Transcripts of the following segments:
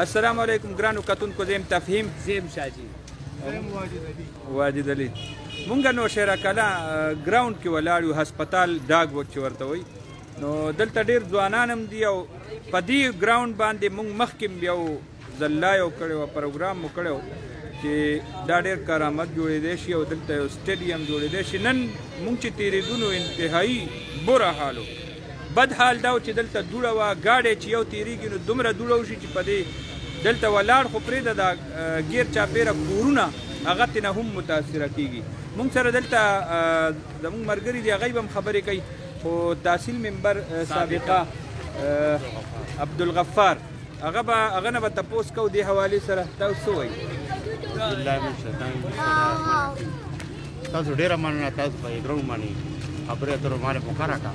السلام علیکم ګرانو کتونکو، زه یم تفهیم، زیم شاجي، واجد علي. مونږ نو شیرا کلا ګراوند کې ولاړ یو، هسپتال ډاګ چې ورته وایي. نو دلته ډېر ځوانان هم دي او په دې ګراوند باندې مونږ مخکې یو ځل لایو کړی و، پروګرام مو کړی و چې دا ډېر کارآمد جوړېدی شي او دلته یو سټیډیم جوړېدی شي. نن مونږ چې تېرېدو نو انتهایي بره حال و. بد حال دا و چې دلته دوړه وه، ګاډی چې یو تېرېږي نو دومره دوړه وشي چې په دې دلته ولاړ خو پرېږده دا ګیر چاپېره کورونه هغه ترېنه هم متاثره کېږي. مونږ سره دلته زمونږ ملګري دي، هغوی به هم خبرې کوي. خو تحصیل ممبر سابقه عبدالغفار هغه نه به تپوس کوو دې حوالې سره. تاسو څه وایي؟ تاسو ډېره مننه، تاسو په دې ګراوند باندې خبرې اترو باندې وکړه کا.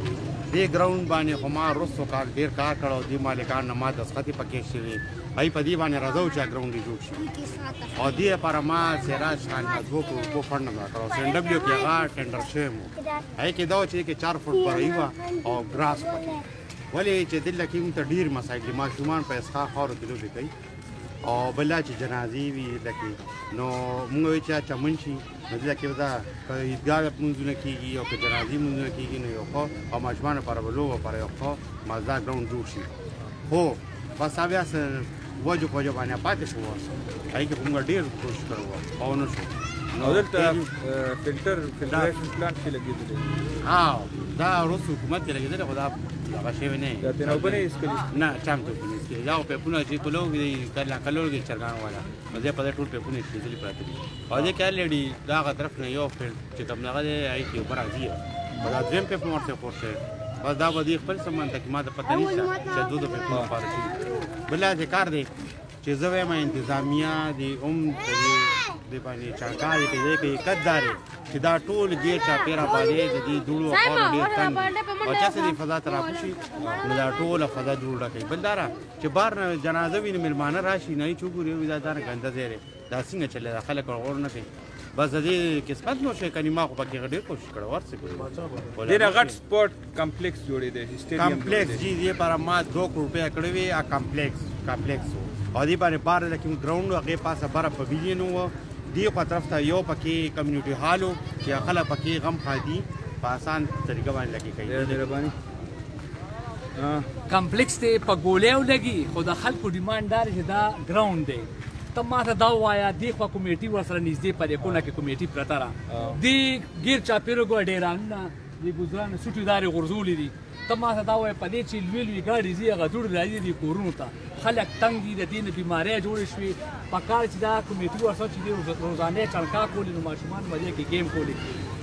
دې ګراوند باندې خو ما وروستو کال ډېر کار کړی او دې مالکان نه ما دستخطې پکې شوي، هغوی په دې باندې راځو چې ګراوند یې جوړ شي. او دې لپاره ما سراج خان نه 2 کروڑ فنډ ملا کړی. CNW کې هغه ټینډر شوی و، هغې کې دا و چې 4 فوټ برایي وه او ګراس پکې. ولې چې دلته کې موږ ته ډېر مسایل دي، ماشومان په اسخا خاورو کې لوبې کوي او بل دا چې جنازې وي دلته کې، نو موږ وایو چې چمن شي نو دلته کې به دا که عیدګاه لمونځونه کېږي او که جنازې لمونځونه کېږي نو یو ښه او ماشومانو لپاره به لوبو لپاره یو ښه مزدار ګراوند جوړ شي. خو بس بیا وجو په وجو باندې پاتې شو، هغې کې خو موږ ډېر کوشش کړی وو او نه شو. نو دلته فلټریشن پلانټ کې لګېدلی؟ دا وروسته حکومت کې لګېدلی، خو دا هغه شوی نه دا ترې اوبه نه یې څښلي؟ نه، چا هم ته اوبه نه څښلي. دا خو پیپونه چې کلو کې دي، کلو کې چرګان والا، نو دې په دې ټول پیپونه ایښودلي پراته دي. او دې کې الریډي د هغه طرف نه یو فیلډ چې کوم دغه دی هغې کې اوبه راځي، په دا دویم پیپ ورته خور شوی. بس دا به دې خپل سامان ته کې ما ته پته نشته چې 2 پیپونه لپاره شوي. بل داسې کار دی چې زه وایم انتظامیه دې هم دې باندې چانکارې کوي، کوي قدر چې دا ټول ګیر چاپېره باندې د دې دوړو او خاورو ډېر تنګ او چا څه دې فضا ته راکوشي نو دا ټوله فضا دوړه کوي. بل دا چې بهر نه جنازه وي نو مېلمانه راشي نو یې چې وګوري وایي دا نه ګنده ځای دی، دا څنګه چلېده، خلک غور نه کوي. بس د دې قسمت نو شي کني، ما خو پکې ډېر کوشش کړی ورڅ کوي. ډېر غټ سپورټ کمپلیکس جوړېدی، سټیډیم کمپلیکس جی دې لپاره ما 2 کروڑ روپۍ کړی وي. کمپلیکس و او دې باندې بار لکه ګراوند و، هغې پاسه بره پویلین و، دې خوا طرف ته یو پکې کمیونټي هال و چې خلک پکې غم خادي په آسان طریقه باندې لګي کوي. مهرباني کمپلیکس ته په ګولیو لګي، خو د خلکو ډیمانډ دا چې دا ګراوند دی. ته ماته دا ووایه دې خوا کمیټي ورسره نږدې په دې کونه کې کمیټي پرته ده، دې ګیر چاپېره ډېرانونه دې ګزرانه سوټې دارې غورځولې دي. ته ماته دا وایه په دې چې لوی لوی ګاډي ځي هغه دوړې راځي دې کورونو ته، خلک تنګ دي، د دې نه بیمارۍ جوړې شوې. په کار چې دا کمیټي ورسره چې دې روزانه چڼکا کولې نو ماشومان به دې کې گیم کولې.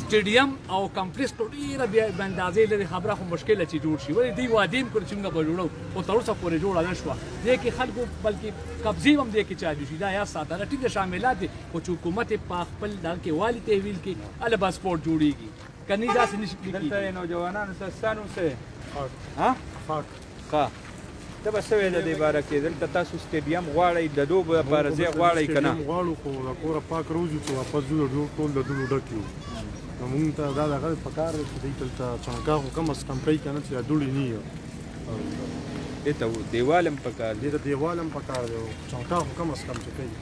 سټیډیم او کمپلیکس ډېره بې اندازې لري، خبره خو مشکله چې جوړ شي. ولې دوی وعدې هم کړي چې موږ به جوړو، خو تر اوسه پورې جوړه نه شوه. دې کې خلکو بلکې قبضې هم دې کې چالو شي، دا یاد ساته. ټیک ده شاملات دي، خو چې حکومت یې په خپل دغه کې والي تحویل کړي هله به سپورټ جوړېږي، که نه داسې نه شي کېږي. دلته نوجوانانو ته ستا نوم څه دی؟ ښه، ته به څه وایې د دې باره کې؟ دلته تاسو سټیډیم غواړئ، د لوبو لپاره ځای غواړئ که نه؟ غواړو، خو د کوره پاک روزو چې واپس ځو ټول د دوړو ډک یو. نو موږ ته دا دغه پکار دی چې دوی دلته چڼکا خو کم از کم کوي که نه چې دا دوړې نه وي. دې ته دیوال هم پکار دی، دې ته دیوال هم پکار دی، چڼکا خو کم از کم چې کوي.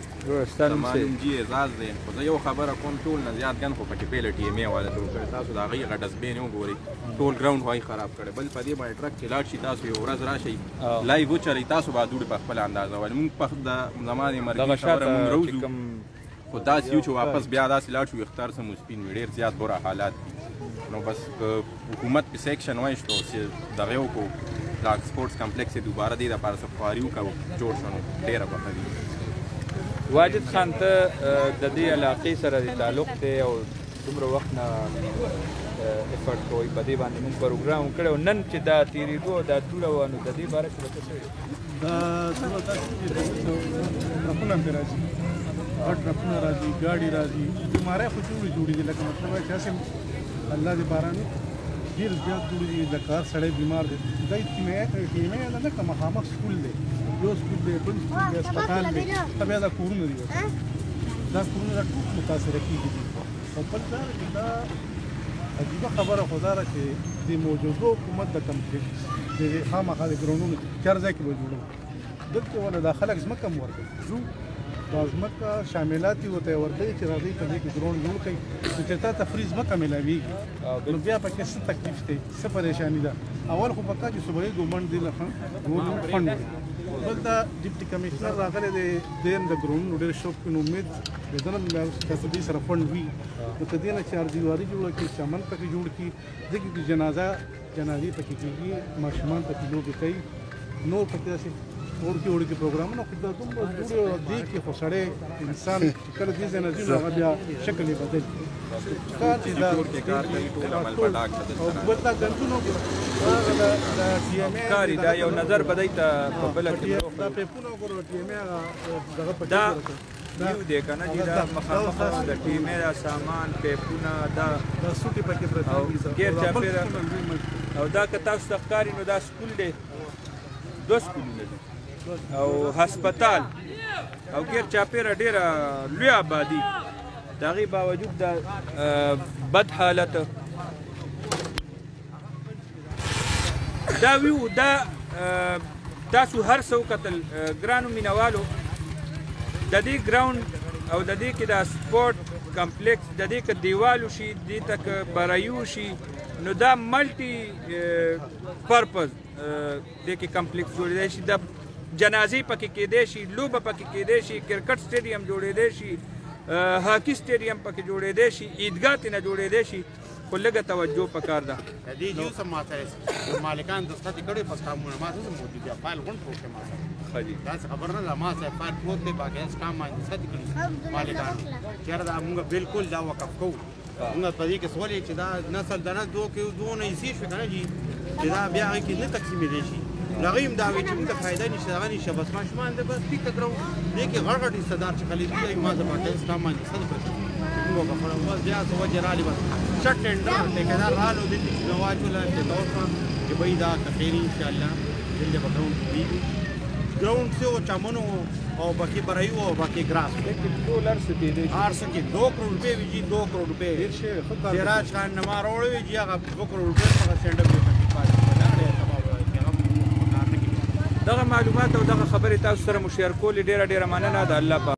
ستا نوم څه دی؟ جی اعزاز دی. خو زه یو خبره کوم، ټول نه زیات ګن خو پکې پیله ټیمې والا جوړ کړی. تاسو د هغې هغه ډسبین وګورئ، ټول ګراوند خو یې خراب کړی. بل په دې باندې ټرک چې لاړ شي، تاسو یو ورځ راشئ لایو وچرئ، تاسو به دوړې په خپله اندازه ولې. مونږ په زما د مرګي خبره مونږ روزو، خو داسې یو چې واپس بیا داسې لاړ شو اختار سم سپین وي، ډېر زیات بره حالات دي. نو بس حکومت په سیکشن وایسته چې دغه یې وکړو، دا سپورټس کمپلیکس یې دوباره دې دپاره څه خواري وکړو جوړ شو، نو ډېره بښه دي. واجد خان ته د دې علاقې سره د تعلق دی او دومره وخت نه افرټ کوئ په دې باندې. موږ پروګرام کړی و نن چې دا تېرېدو دا دوړه وه، نو د دې باره کې به څه څه وایي؟ دا دوړه داسې چې ټرکونه هم پرې راځي، غټ ټرکونه راځي، ګاډي راځي، بیمارۍ خو جوړې دي. لکه مطلب وایي چې هسې الله دې باران ډېر زیات دوړې دي، لکه هر سړی بیمار دی. دا ټیمې ده نه که مخامخ سکول دی، یو سکول دی، بل سکول دی، هسپتال دی، بیا دا کورونه دي. دا کورونه دا ټول متاثره کېږي. او بل دا چې دا عجیبه خبره خو دا ده چې د موجوده حکومت د کمپلیکس د خامخا د ګراوندونو چار ځای کې به جوړوو، دلته ولا دا خلک ځمکه هم ورکوي زو دا ځمکه شاملات یې ورته ورکوي چې راځئ په دې کې ګراوند جوړ کړئ نو چې تا ته فري ځمکه میلاویږي نو بیا پکې څه تکلیف دی څه پریشاني ده اول خو پکار چې صوبایي ګورنمنټ دې له فنډ بل دا ډیپټي کمشنر راغلی دی دیم د ګراوند ډېر شوق کوي نو امید د ده نه تاسو دې سره فنډ وي نو که دې نه چارجیواري جوړه کړي چمن پکې جوړ کړي دغې کې جنازې پکې کېږي ماشومان پکې لوبې کوي نور پکې داسې وړکي پروګرامونه خو دا دومره جوړې او دې کې خو سړی انسان چې کله دې ځای نه ځي نو هغه بیا شکل یې بدل کار چې دا او بل دا ګندونه هغه د ټي ایم اې کاري دا یو نظر بدای ته په بله کې دا پیپونه وګورو ټي ایم اې دغه پکې دا یو دی که نه چې دا مخامخ د ټي ایم اې دا سامان پیپونه دا سوټي پکې پرته او ګیر چاپېره او دا که تاسو ته ښکاري نو دا سکول دی 2 سکولونه دي او هسپتال او غیر چاپیره ډیره لوی آبادي د هغې باوجود د بد حالت دا ویو دا تاسو هر څه وکتل ګرانو مینوالو د دې ګراوند او د دې کې د سپورټ کمپلیکس د دې که دیوال وشي دې ته که برایو شي نو دا ملټي پرپز دې کې کمپلیکس جوړېدی شي د جنازې پکې کېدی شي لوبه پکې کېدی شي کرکټ سټیډیم جوړېدی شي هاکي سټیډیم پکې جوړېدی شي عیدګاه ترې نه جوړېدی شي خو لږه توجه پکار ده دې جو سم ماته مالکان دستخط کړي پس کارونه ما څه موجود دي فایل غون پروت ما ښه دي دا خبر نه ده ما څه فایل پروت دی باقي اس کام باندې دستخط کړي مالکان چیرې دا موږ بالکل دا وقف کوو موږ په دې کې سوال چې دا نسل د نه دوه نه شي کنه جی چې دا بیا کې نه تقسیمېدی شي لغیم دا وی چې موږ فائدہ نشته غني شبس ماشومان د بس ټیک کړو دې کې غړ غړ صدر چې خلیدي ای ما د باندې اسلام باندې صد پر موږ په خپل وځ بیا سو وجرالي بس شټ ټینډر ټیکدار رالو د دې نواجو لا چې توفا چې بيد دا خیری ان شاء الله دې په ګراوند سے او چمنو او باقي برایو او باقي ګراس ډولر څه دی آرس کې 2 کروڑ روپے ویجی 2 کروڑ روپے راج خان نماروړ ویجی هغه 2 کروڑ روپے څنګه سند په پاتې دغه معلومات او دغه خبرې تاسو سره مو شیر کولې ډیره مننه د الله